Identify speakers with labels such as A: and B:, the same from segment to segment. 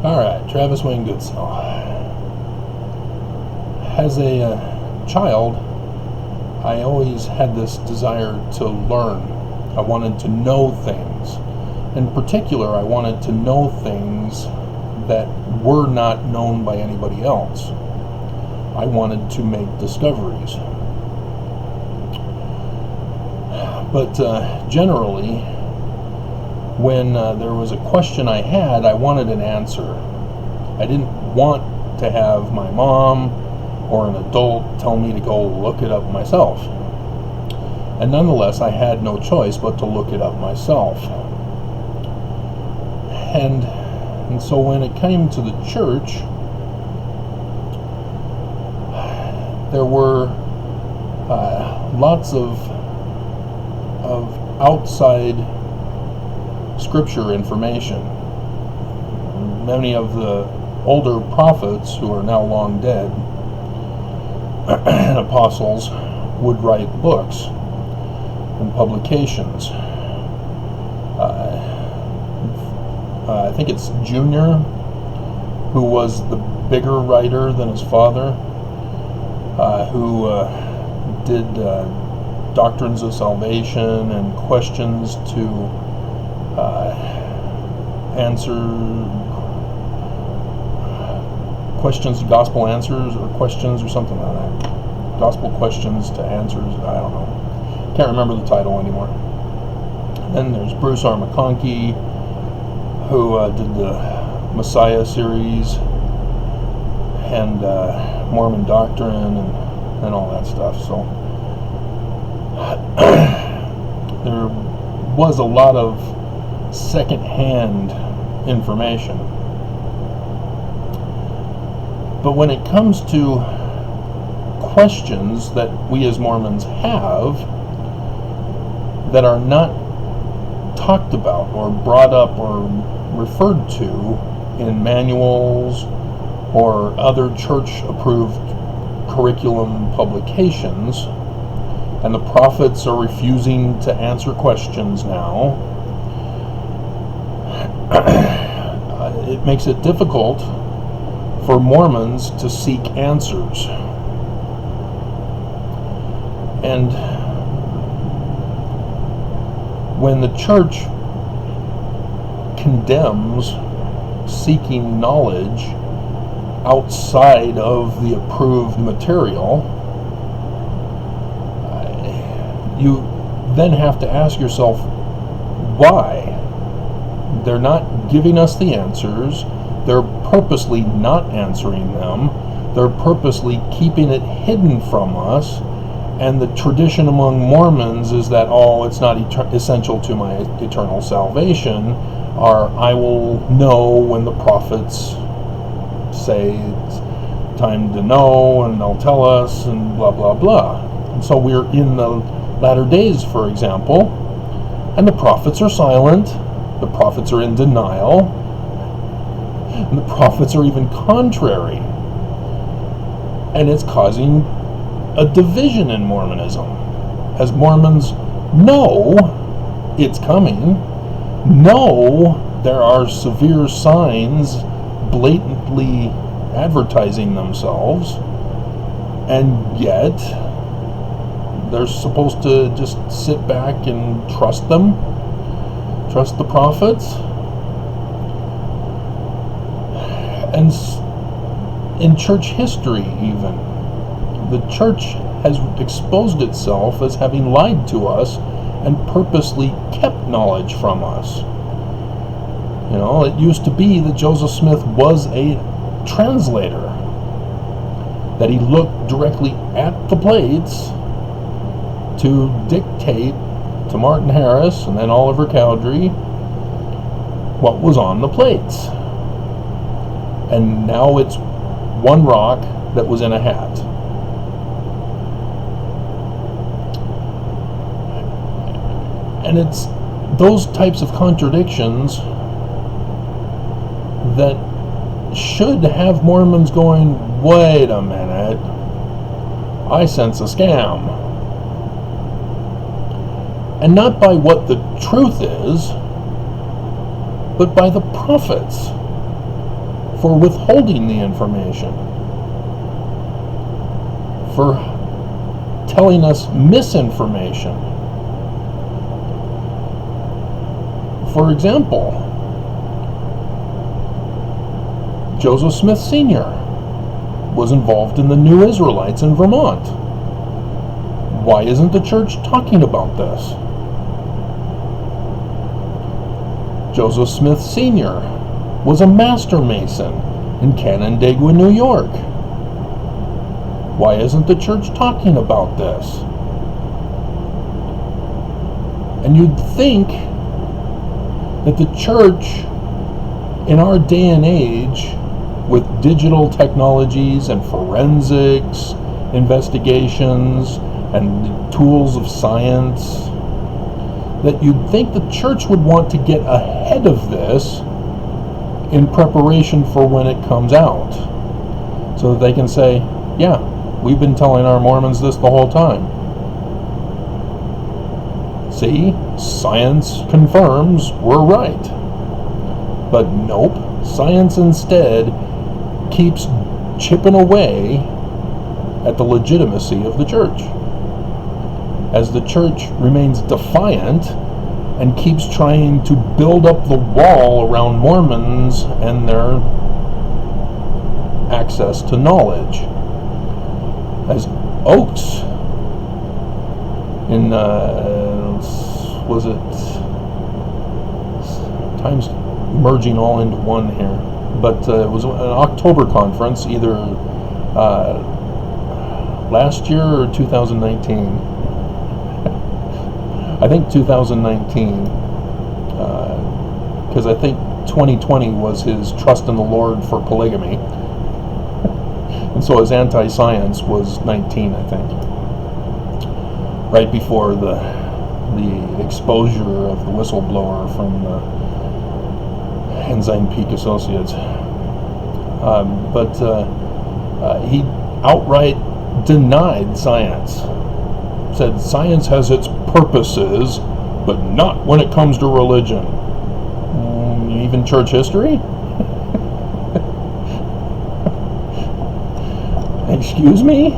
A: Alright, Travis Wayne Goodsoe. As a child, I always had this desire to learn. I wanted to know things. In particular, I wanted to know things that were not known by anybody else. I wanted to make discoveries. But generally, when there was a question I had, I wanted an answer. I didn't want to have my mom or an adult tell me to go look it up myself. And nonetheless, I had no choice but to look it up myself. And so when it came to the church, there were lots of outside scripture information. Many of the older prophets, who are now long dead, and apostles, would write books and publications. I think it's Junior who was the bigger writer than his father, who did Doctrines of Salvation and questions to gospel answers, or questions, or something like that. Gospel questions to answers, I don't know. Can't remember the title anymore. Then there's Bruce R. McConkie, who did the Messiah series and Mormon doctrine and all that stuff. So there was a lot of second-hand information. But when it comes to questions that we as Mormons have that are not talked about or brought up or referred to in manuals or other church-approved curriculum publications, and the prophets are refusing to answer questions now, it makes it difficult for Mormons to seek answers. And when the church condemns seeking knowledge outside of the approved material, you then have to ask yourself why. They're not giving us the answers. They're purposely not answering them. They're purposely keeping it hidden from us. And the tradition among Mormons is that, oh, it's not essential to my eternal salvation, or I will know when the prophets say it's time to know, and they'll tell us, and blah, blah, blah. And so we're in the latter days, for example, and the prophets are silent, the prophets are in denial, and the prophets are even contrary. And it's causing a division in Mormonism, as Mormons know it's coming, know there are severe signs blatantly advertising themselves, and yet they're supposed to just sit back and trust them, trust the prophets. And in church history even, the church has exposed itself as having lied to us and purposely kept knowledge from us. You know, it used to be that Joseph Smith was a translator, that he looked directly at the plates to dictate to Martin Harris and then Oliver Cowdery what was on the plates. And now it's one rock that was in a hat. And it's those types of contradictions that should have Mormons going, wait a minute, I sense a scam. And not by what the truth is, but by the prophets. for withholding the information, for telling us misinformation. For example, Joseph Smith Sr. was involved in the New Israelites in Vermont. Why isn't the church talking about this? Joseph Smith Sr. was a master mason in Canandaigua, New York. Why isn't the church talking about this? And you'd think that the church in our day and age, with digital technologies and forensics investigations and tools of science, that you'd think the church would want to get ahead of this in preparation for when it comes out, so that they can say, yeah, we've been telling our Mormons this the whole time. See, science confirms we're right. But nope, science instead keeps chipping away at the legitimacy of the church, as the church remains defiant and keeps trying to build up the wall around Mormons and their access to knowledge. As Oaks in was it times merging all into one here, but it was an October conference, either last year or 2019. I think 2019, because I think 2020 was his trust in the Lord for polygamy, and so his anti-science was 19, I think, right before the exposure of the whistleblower from Ensign Peak Associates. But he outright denied science. Said science has its purposes, but not when it comes to religion. Even church history? Excuse me?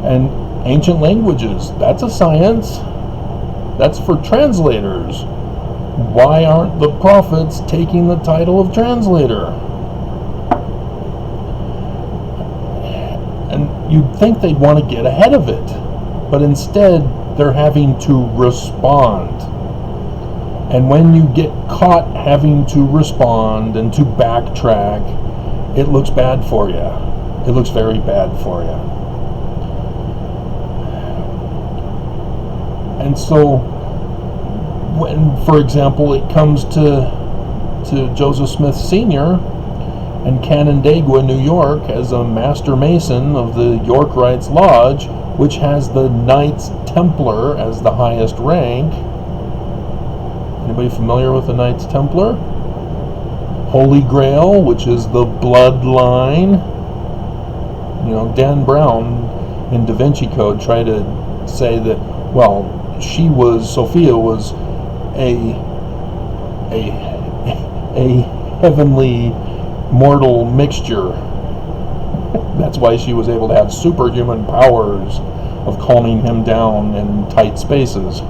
A: And ancient languages, that's a science. That's for translators. Why aren't the prophets taking the title of translator? And you'd think they'd want to get ahead of it, but instead they're having to respond. And when you get caught having to respond and to backtrack, it looks bad for you. It looks very bad for you. And so, when, for example, it comes to Joseph Smith Sr. and Canandaigua, New York, as a Master Mason of the York Rites Lodge, which has the Knights Templar as the highest rank. Anybody familiar with the Knights Templar? Holy Grail, which is the bloodline. You know, Dan Brown in Da Vinci Code tried to say that, well, Sophia was a heavenly mortal mixture. That's why she was able to have superhuman powers of calming him down in tight spaces.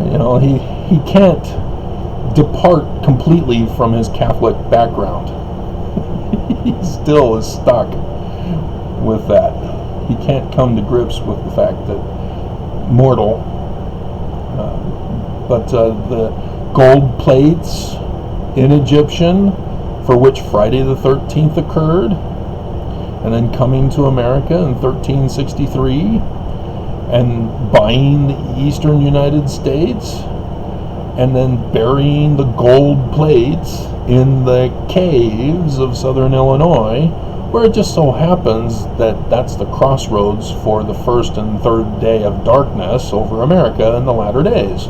A: You know, he can't depart completely from his Catholic background. He still is stuck with that. He can't come to grips with the fact that mortal, but the gold plates in Egyptian, for which Friday the 13th occurred, and then coming to America in 1363, and buying the eastern United States, and then burying the gold plates in the caves of southern Illinois, where it just so happens that that's the crossroads for the first and third day of darkness over America in the latter days.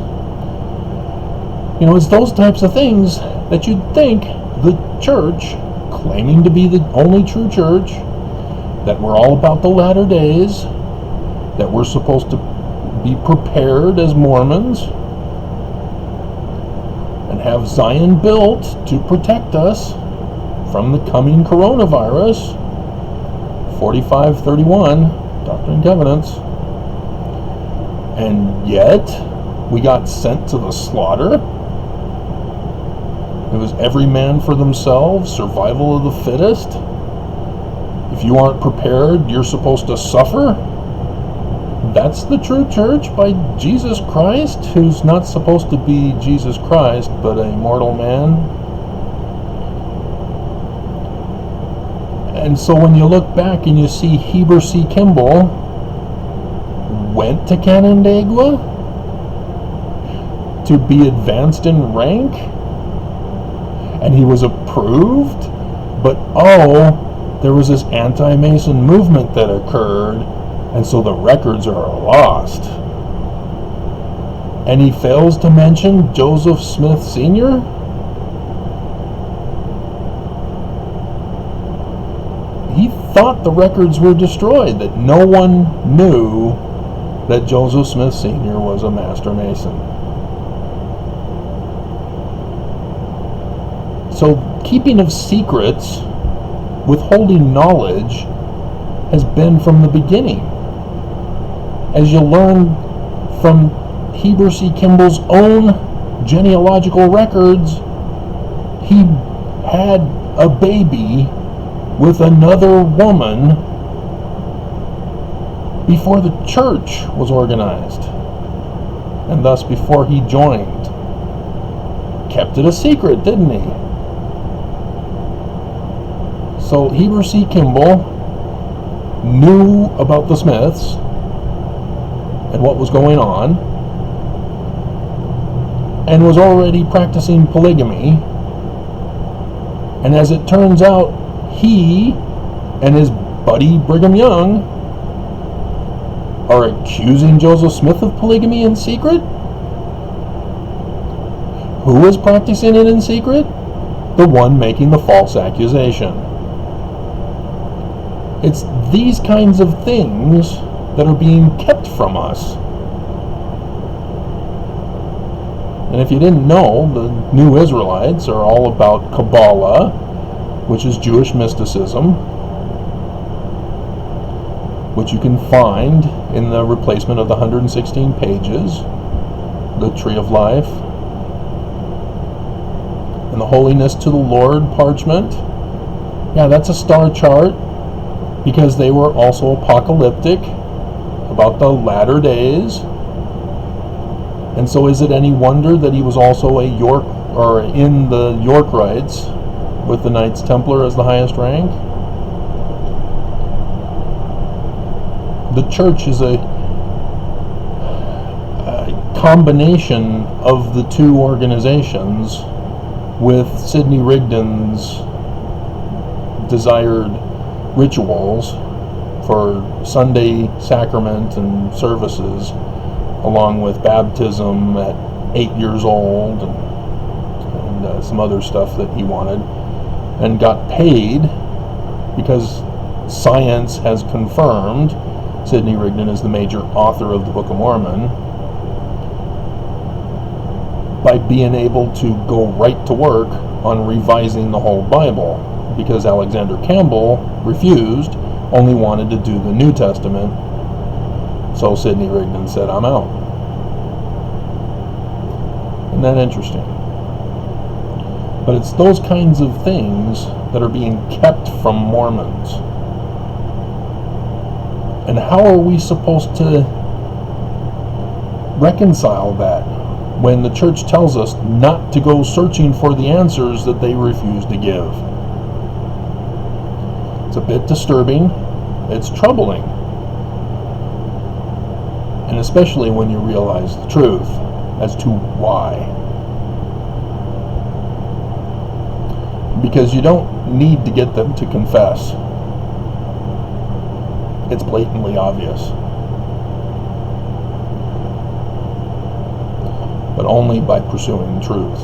A: You know, it's those types of things that you'd think the church, claiming to be the only true church, that we're all about the latter days, that we're supposed to be prepared as Mormons and have Zion built to protect us from the coming coronavirus. 4531, Doctrine and Covenants. And yet, we got sent to the slaughter. It was every man for themselves, survival of the fittest. If you aren't prepared, you're supposed to suffer. That's the true church by Jesus Christ, who's not supposed to be Jesus Christ, but a mortal man. And so when you look back and you see Heber C. Kimball went to Canandaigua to be advanced in rank, and he was approved, but there was this anti-Mason movement that occurred, and so the records are lost. And he fails to mention Joseph Smith Sr.? He thought the records were destroyed, that no one knew that Joseph Smith Sr. was a Master Mason. So keeping of secrets, withholding knowledge, has been from the beginning. As you learn from Heber C. Kimball's own genealogical records, he had a baby with another woman before the church was organized, and thus before he joined. Kept it a secret, didn't he? So Heber C. Kimball knew about the Smiths and what was going on, and was already practicing polygamy. And as it turns out, he and his buddy Brigham Young are accusing Joseph Smith of polygamy in secret. Who is practicing it in secret? The one making the false accusation. It's these kinds of things that are being kept from us. And if you didn't know, the New Israelites are all about Kabbalah, which is Jewish mysticism, which you can find in the replacement of the 116 pages, the Tree of Life, and the Holiness to the Lord parchment. Yeah, that's a star chart, because they were also apocalyptic about the latter days. And so is it any wonder that he was also a York, or in the Yorkites, with the Knights Templar as the highest rank? The church is a combination of the two organizations, with Sidney Rigdon's desired rituals for Sunday sacrament and services, along with baptism at 8 years old, and some other stuff that he wanted, and got paid because science has confirmed Sidney Rigdon is the major author of the Book of Mormon, by being able to go right to work on revising the whole Bible, because Alexander Campbell refused, only wanted to do the New Testament. So Sidney Rigdon said, I'm out. Isn't that interesting? But it's those kinds of things that are being kept from Mormons. And how are we supposed to reconcile that when the church tells us not to go searching for the answers that they refuse to give? It's a bit disturbing. It's troubling. And especially when you realize the truth as to why. Because you don't need to get them to confess. It's blatantly obvious. But only by pursuing truth.